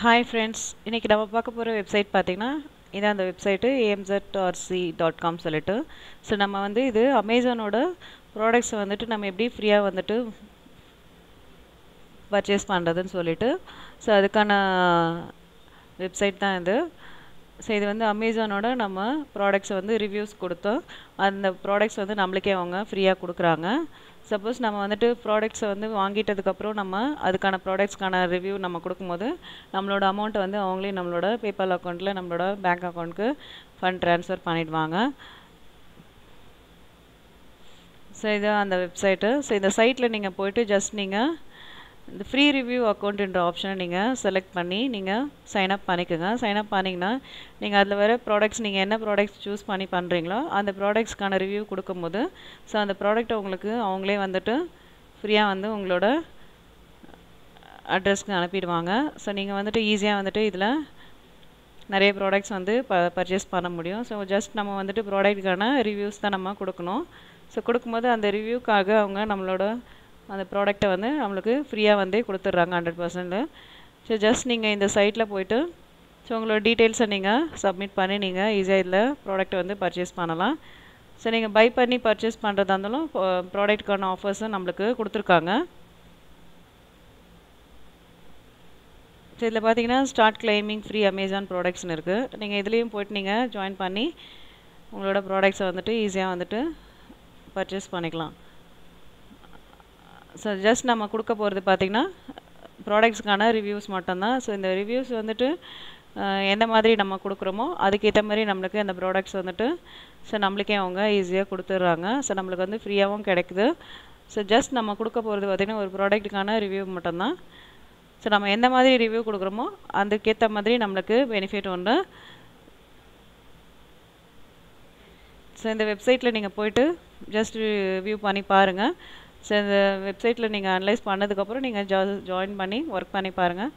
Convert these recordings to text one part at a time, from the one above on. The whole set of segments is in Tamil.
ஹாய் ஃப்ரெண்ட்ஸ், இன்றைக்கி நம்ம பார்க்க போகிற வெப்சைட் பார்த்திங்கன்னா இதான் அந்த வெப்சைட்டு amzrc.com சொல்லிட்டு. ஸோ நம்ம வந்து இது அமேசானோட ப்ராடக்ட்ஸை வந்துட்டு நம்ம எப்படி ஃப்ரீயாக வந்துட்டு பர்ச்சேஸ் பண்ணுறதுன்னு சொல்லிட்டு ஸோ அதுக்கான வெப்சைட் தான் இது. ஸோ இது வந்து அமேசானோட நம்ம ப்ராடக்ட்ஸை வந்து ரிவ்யூஸ் கொடுத்தோம். அந்த ப்ராடக்ட்ஸ் வந்து நம்மளுக்கே அவங்க ஃப்ரீயாக கொடுக்குறாங்க. சப்போஸ் நம்ம வந்துட்டு ப்ராடக்ட்ஸை வந்து வாங்கிட்டதுக்கப்புறம் நம்ம அதுக்கான ப்ராடக்ட்ஸ்க்கான ரிவ்யூ நம்ம கொடுக்கும்போது நம்மளோட அமௌண்ட்டை வந்து அவங்களே நம்மளோட பேபால் அக்கௌண்ட்டில் நம்மளோட பேங்க் அக்கௌண்ட்டுக்கு ஃபண்ட் ட்ரான்ஸ்ஃபர் பண்ணிடுவாங்க. ஸோ இது அந்த வெப்சைட்டு. ஸோ இந்த சைட்டில் நீங்கள் போய்ட்டு ஜஸ்ட் நீங்கள் இந்த ஃப்ரீ ரிவ்யூ அக்கௌண்ட்டுன்ற ஆப்ஷனை நீங்கள் செலக்ட் பண்ணி நீங்கள் சைன்அப் பண்ணிக்கோங்க. சைன்அப் பண்ணிங்கன்னா நீங்கள் அதில் வர ப்ராடக்ட்ஸ் நீங்கள் என்ன ப்ராடக்ட்ஸ் சூஸ் பண்ணி பண்ணுறீங்களோ அந்த ப்ராடக்ட்ஸ்க்கான ரிவ்யூ கொடுக்கும்போது ஸோ அந்த ப்ராடக்ட்டை உங்களுக்கு அவங்களே வந்துட்டு ஃப்ரீயாக வந்து உங்களோட அட்ரஸ்க்கு அனுப்பிடுவாங்க. ஸோ நீங்கள் வந்துட்டு ஈஸியாக வந்துட்டு இதில் நிறைய ப்ராடக்ட்ஸ் வந்து பர்ச்சேஸ் பண்ண முடியும். ஸோ ஜஸ்ட் நம்ம வந்துட்டு ப்ராடக்ட்டுக்கான ரிவ்யூஸ் தான் நம்ம கொடுக்கணும். ஸோ கொடுக்கும்போது அந்த ரிவ்யூக்காக அவங்க நம்மளோட அந்த ப்ராடக்ட்டை வந்து நம்மளுக்கு ஃப்ரீயாக வந்து கொடுத்துட்றாங்க 100%. ஸோ ஜஸ்ட் நீங்கள் இந்த சைட்டில் போய்ட்டு ஸோ உங்களோட டீட்டெயில்ஸை நீங்கள் சப்மிட் பண்ணி நீங்கள் ஈஸியாக இதில் ப்ராடக்ட்டை வந்து பர்ச்சேஸ் பண்ணலாம். ஸோ நீங்கள் பை பண்ணி பர்ச்சேஸ் பண்ணுறதா இருந்தாலும் ப்ராடக்ட்டுக்கான ஆஃபர்ஸும் நம்மளுக்கு கொடுத்துருக்காங்க. ஸோ இதில் பார்த்தீங்கன்னா ஸ்டார்ட் கிளைமிங் ஃப்ரீ அமேசான் ப்ராடக்ட்ஸ்னு இருக்குது. நீங்கள் இதுலேயும் போய்ட்டு நீங்கள் ஜாயின் பண்ணி உங்களோட ப்ராடக்ட்ஸை வந்துட்டு ஈஸியாக வந்துட்டு பர்ச்சேஸ் பண்ணிக்கலாம். ஸோ ஜஸ்ட் நம்ம கொடுக்க போகிறது பார்த்திங்கன்னா ப்ராடக்ட்ஸ்க்கான ரிவ்யூஸ் மட்டும்தான். ஸோ இந்த ரிவ்யூஸ் வந்துட்டு எந்த மாதிரி நம்ம கொடுக்குறோமோ அதுக்கேற்ற மாதிரி நம்மளுக்கு அந்த ப்ராடக்ட்ஸ் வந்துட்டு ஸோ நம்மளுக்கே அவங்க ஈஸியாக கொடுத்துட்றாங்க. ஸோ நம்மளுக்கு வந்து ஃப்ரீயாகவும் கிடைக்குது. ஸோ ஜஸ்ட் நம்ம கொடுக்க போகிறது பார்த்திங்கன்னா ஒரு ப்ராடக்ட்டுக்கான ரிவ்யூ மட்டும்தான். ஸோ நம்ம எந்த மாதிரி ரிவ்யூ கொடுக்குறோமோ அதுக்கேற்ற மாதிரி நம்மளுக்கு பெனிஃபிட் உண்டு. ஸோ இந்த வெப்சைட்டில் நீங்கள் போய்ட்டு ஜஸ்ட் வியூ பண்ணி பாருங்கள். ஸோ இந்த வெப்சைட்டில் நீங்கள் அனலைஸ் பண்ணதுக்கப்புறம் நீங்கள் ஜாயின் பண்ணி ஒர்க் பண்ணி பாருங்கள்.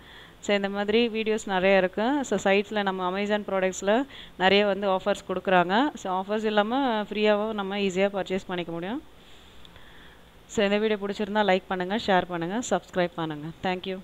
ஸோ இந்த மாதிரி வீடியோஸ் நிறைய இருக்குது. ஸோ சைட்ஸில் நம்ம அமேசான் ப்ராடக்ட்ஸில் நிறைய வந்து ஆஃபர்ஸ் கொடுக்குறாங்க. ஸோ ஆஃபர்ஸ் இல்லாமல் ஃப்ரீயாகவும் நம்ம ஈஸியாக பர்ச்சேஸ் பண்ணிக்க முடியும். ஸோ இந்த வீடியோ பிடிச்சிருந்தால் லைக் பண்ணுங்கள், ஷேர் பண்ணுங்கள், சப்ஸ்கிரைப் பண்ணுங்கள். தேங்க்யூ.